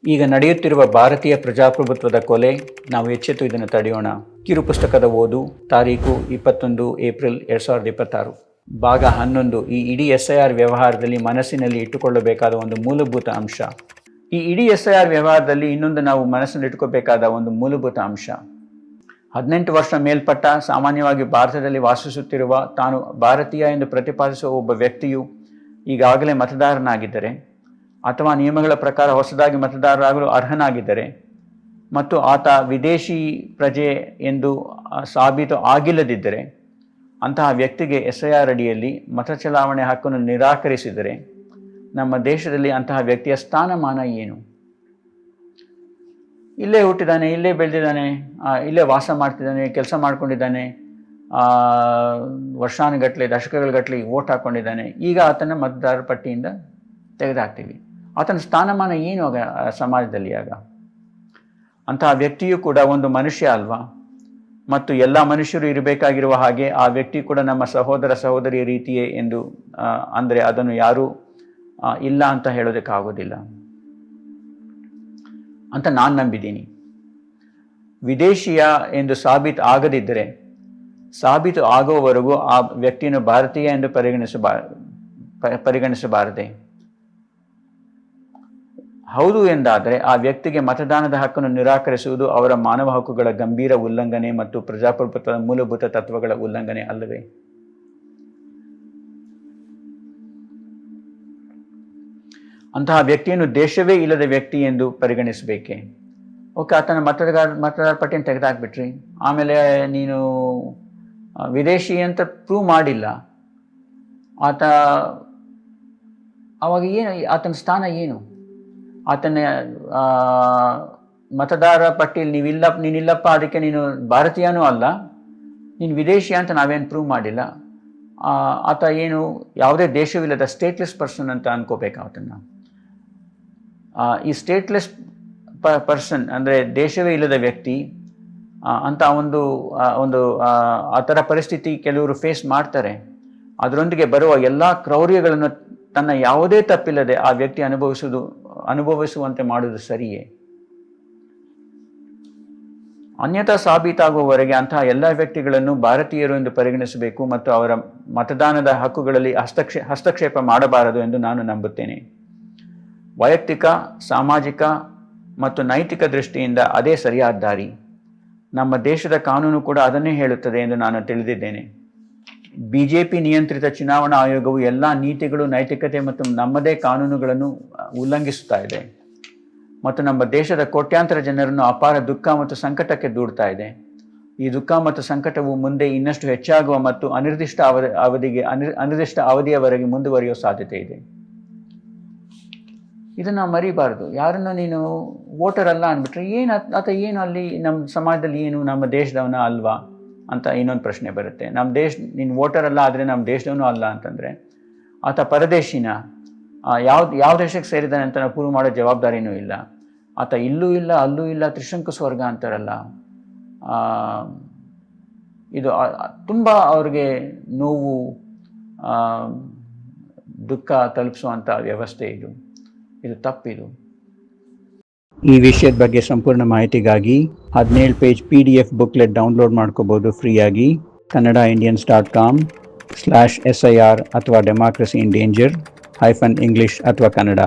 ಈಗ ನಡೆಯುತ್ತಿರುವ ಭಾರತೀಯ ಪ್ರಜಾಪ್ರಭುತ್ವದ ಕೊಲೆ, ನಾವು ಎಚ್ಚೆತ್ತು ಇದನ್ನು ತಡೆಯೋಣ. ಕಿರು ಪುಸ್ತಕದ ಓದು, ತಾರೀಕು 21 ಏಪ್ರಿಲ್ 2026. ಭಾಗ 11. ಈ ಇಡೀ SIR ವ್ಯವಹಾರದಲ್ಲಿ ಮನಸ್ಸಿನಲ್ಲಿ ಇಟ್ಟುಕೊಳ್ಳಬೇಕಾದ ಒಂದು ಮೂಲಭೂತ ಅಂಶ. ಈ ಇಡೀ SIR ವ್ಯವಹಾರದಲ್ಲಿ ಇನ್ನೊಂದು ನಾವು ಮನಸ್ಸಿನಲ್ಲಿ ಇಟ್ಕೋಬೇಕಾದ ಒಂದು ಮೂಲಭೂತ ಅಂಶ. 18 ವರ್ಷ ಮೇಲ್ಪಟ್ಟ ಸಾಮಾನ್ಯವಾಗಿ ಭಾರತದಲ್ಲಿ ವಾಸಿಸುತ್ತಿರುವ ತಾನು ಭಾರತೀಯ ಎಂದು ಪ್ರತಿಪಾದಿಸುವ ಒಬ್ಬ ವ್ಯಕ್ತಿಯು ಈಗಾಗಲೇ ಮತದಾರನಾಗಿದ್ದರೆ ಅಥವಾ ನಿಯಮಗಳ ಪ್ರಕಾರ ಹೊಸದಾಗಿ ಮತದಾರರಾಗಲು ಅರ್ಹನಾಗಿದ್ದರೆ ಮತ್ತು ಆತ ವಿದೇಶಿ ಪ್ರಜೆ ಎಂದು ಸಾಬೀತು ಆಗಿಲ್ಲದಿದ್ದರೆ ಅಂತಹ ವ್ಯಕ್ತಿಗೆ SIR ಅಡಿಯಲ್ಲಿ ಮತ ಚಲಾವಣೆ ಹಕ್ಕನ್ನು ನಿರಾಕರಿಸಿದರೆ ನಮ್ಮ ದೇಶದಲ್ಲಿ ಅಂತಹ ವ್ಯಕ್ತಿಯ ಸ್ಥಾನಮಾನ ಏನು? ಇಲ್ಲೇ ಹುಟ್ಟಿದ್ದಾನೆ, ಇಲ್ಲೇ ಬೆಳೆದಿದ್ದಾನೆ, ಇಲ್ಲೇ ವಾಸ ಮಾಡ್ತಿದ್ದಾನೆ, ಕೆಲಸ ಮಾಡ್ಕೊಂಡಿದ್ದಾನೆ, ವರ್ಷಾನುಗಟ್ಟಲೆ ದಶಕಗಳಗಟ್ಟಲೆ ವೋಟ್ ಹಾಕ್ಕೊಂಡಿದ್ದಾನೆ. ಈಗ ಆತನ ಮತದಾರರ ಪಟ್ಟಿಯಿಂದ ತೆಗೆದುಹಾಕ್ತೀವಿ. ಆತನ ಸ್ಥಾನಮಾನ ಏನು ಆಗ ಸಮಾಜದಲ್ಲಿ? ಆಗ ಅಂತಹ ವ್ಯಕ್ತಿಯು ಕೂಡ ಒಂದು ಮನುಷ್ಯ ಅಲ್ವಾ? ಮತ್ತು ಎಲ್ಲ ಮನುಷ್ಯರು ಇರಬೇಕಾಗಿರುವ ಹಾಗೆ ಆ ವ್ಯಕ್ತಿ ಕೂಡ ನಮ್ಮ ಸಹೋದರ ಸಹೋದರಿಯ ರೀತಿಯೇ ಎಂದು ಅಂದರೆ ಅದನ್ನು ಯಾರೂ ಇಲ್ಲ ಅಂತ ಹೇಳೋದಕ್ಕಾಗೋದಿಲ್ಲ ಅಂತ ನಾನು ನಂಬಿದ್ದೀನಿ. ವಿದೇಶಿಯ ಎಂದು ಸಾಬೀತು ಆಗದಿದ್ದರೆ ಸಾಬೀತು ಆಗುವವರೆಗೂ ಆ ವ್ಯಕ್ತಿಯನ್ನು ಭಾರತೀಯ ಎಂದು ಪರಿಗಣಿಸಬಾರದೆ. ಹೌದು ಎಂದಾದರೆ ಆ ವ್ಯಕ್ತಿಗೆ ಮತದಾನದ ಹಕ್ಕನ್ನು ನಿರಾಕರಿಸುವುದು ಅವರ ಮಾನವ ಹಕ್ಕುಗಳ ಗಂಭೀರ ಉಲ್ಲಂಘನೆ ಮತ್ತು ಪ್ರಜಾಪ್ರಭುತ್ವದ ಮೂಲಭೂತ ತತ್ವಗಳ ಉಲ್ಲಂಘನೆ ಅಲ್ಲವೇ? ಅಂತಹ ವ್ಯಕ್ತಿಯನ್ನು ದೇಶವೇ ಇಲ್ಲದ ವ್ಯಕ್ತಿ ಎಂದು ಪರಿಗಣಿಸಬೇಕೆ? ಓಕೆ, ಆತನ ಮತದಾರ ಪಟ್ಟಿಯನ್ನು ತೆಗೆದುಹಾಕ್ಬಿಟ್ರಿ, ಆಮೇಲೆ ನೀನು ವಿದೇಶಿ ಅಂತ ಪ್ರೂವ್ ಮಾಡಿಲ್ಲ, ಆತ ಅವಾಗ ಏನು? ಆತನ ಸ್ಥಾನ ಏನು? ಆತನ ಮತದಾರ ಪಟ್ಟಿಯಲ್ಲಿ ನೀನಿಲ್ಲಪ್ಪ, ಅದಕ್ಕೆ ನೀನು ಭಾರತೀಯನೂ ಅಲ್ಲ, ನೀನು ವಿದೇಶಿ ಅಂತ ನಾವೇನು ಪ್ರೂವ್ ಮಾಡಿಲ್ಲ. ಆತ ಏನು ಯಾವುದೇ ದೇಶವಿಲ್ಲದ ಸ್ಟೇಟ್ಲೆಸ್ ಪರ್ಸನ್ ಅಂತ ಅನ್ಕೋಬೇಕು ಆತನ್ನು. ಈ ಸ್ಟೇಟ್ಲೆಸ್ ಪರ್ಸನ್ ಅಂದರೆ ದೇಶವೇ ಇಲ್ಲದ ವ್ಯಕ್ತಿ ಅಂತ ಒಂದು ಆ ಥರ ಪರಿಸ್ಥಿತಿ ಕೆಲವರು ಫೇಸ್ ಮಾಡ್ತಾರೆ. ಅದರೊಂದಿಗೆ ಬರುವ ಎಲ್ಲ ಕ್ರೌರ್ಯಗಳನ್ನು ತನ್ನ ಯಾವುದೇ ತಪ್ಪಿಲ್ಲದೆ ಆ ವ್ಯಕ್ತಿ ಅನುಭವಿಸುವಂತೆ ಮಾಡುವುದು ಸರಿಯೇ? ಅನ್ಯಥಾ ಸಾಬೀತಾಗುವವರೆಗೆ ಅಂತಹ ಎಲ್ಲ ವ್ಯಕ್ತಿಗಳನ್ನು ಭಾರತೀಯರು ಎಂದು ಪರಿಗಣಿಸಬೇಕು ಮತ್ತು ಅವರ ಮತದಾನದ ಹಕ್ಕುಗಳಲ್ಲಿ ಹಸ್ತಕ್ಷೇಪ ಮಾಡಬಾರದು ಎಂದು ನಾನು ನಂಬುತ್ತೇನೆ. ವೈಯಕ್ತಿಕ, ಸಾಮಾಜಿಕ ಮತ್ತು ನೈತಿಕ ದೃಷ್ಟಿಯಿಂದ ಅದೇ ಸರಿಯಾದ ದಾರಿ. ನಮ್ಮ ದೇಶದ ಕಾನೂನು ಕೂಡ ಅದನ್ನೇ ಹೇಳುತ್ತದೆ ಎಂದು ನಾನು ತಿಳಿದಿದ್ದೇನೆ. BJP ನಿಯಂತ್ರಿತ ಚುನಾವಣಾ ಆಯೋಗವು ಎಲ್ಲ ನೀತಿಗಳು, ನೈತಿಕತೆ ಮತ್ತು ನಮ್ಮದೇ ಕಾನೂನುಗಳನ್ನು ಉಲ್ಲಂಘಿಸುತ್ತಾ ಇದೆ ಮತ್ತು ನಮ್ಮ ದೇಶದ ಕೋಟ್ಯಾಂತರ ಜನರನ್ನು ಅಪಾರ ದುಃಖ ಮತ್ತು ಸಂಕಟಕ್ಕೆ ದೂಡ್ತಾ ಇದೆ. ಈ ದುಃಖ ಮತ್ತು ಸಂಕಟವು ಮುಂದೆ ಇನ್ನಷ್ಟು ಹೆಚ್ಚಾಗುವ ಮತ್ತು ಅನಿರ್ದಿಷ್ಟ ಅವಧಿಯವರೆಗೆ ಮುಂದುವರಿಯುವ ಸಾಧ್ಯತೆ ಇದೆ. ಇದನ್ನು ಮರಿಬಾರದು. ಯಾರನ್ನು ನೀನು ವೋಟರ್ ಅಲ್ಲ ಅಂದ್ಬಿಟ್ರೆ ಆತ ಏನು ಅಲ್ಲಿ ನಮ್ಮ ಸಮಾಜದಲ್ಲಿ ಏನು ನಮ್ಮ ದೇಶದವನ ಅಲ್ವಾ ಅಂತ ಇನ್ನೊಂದು ಪ್ರಶ್ನೆ ಬರುತ್ತೆ. ನೀನು ವೋಟರ್ ಅಲ್ಲ ಆದರೆ ನಮ್ಮ ದೇಶದವನು ಅಲ್ಲ ಅಂತಂದರೆ ಆತ ಪರದೇಶಿನ, ಯಾವ ದೇಶಕ್ಕೆ ಸೇರಿದ್ದಾನೆ ಅಂತ ನಾವು ಪ್ರೂವ್ ಮಾಡೋ ಜವಾಬ್ದಾರಿನೂ ಇಲ್ಲ. ಆತ ಇಲ್ಲೂ ಇಲ್ಲ ಅಲ್ಲೂ ಇಲ್ಲ, ತ್ರಿಶಂಕು ಸ್ವರ್ಗ ಅಂತಾರಲ್ಲ, ಇದು ತುಂಬ ಅವ್ರಿಗೆ ನೋವು ದುಃಖ ತಲುಪಿಸುವಂಥ ವ್ಯವಸ್ಥೆ ಇದು ತಪ್ಪಿದು. ಈ ವಿಷಯದ ಬಗ್ಗೆ ಸಂಪೂರ್ಣ ಮಾಹಿತಿಗಾಗಿ 17 ಪೇಜ್ PDF ಬುಕ್ಲೆಟ್ ಡೌನ್ಲೋಡ್ ಮಾಡ್ಕೋಬೋದು ಫ್ರೀಯಾಗಿ. kannadaindians.com/SIR ಅಥವಾ ಡೆಮಾಕ್ರಸಿ ಇನ್ ಡೇಂಜರ್ -English ಅಥವಾ ಕನ್ನಡ.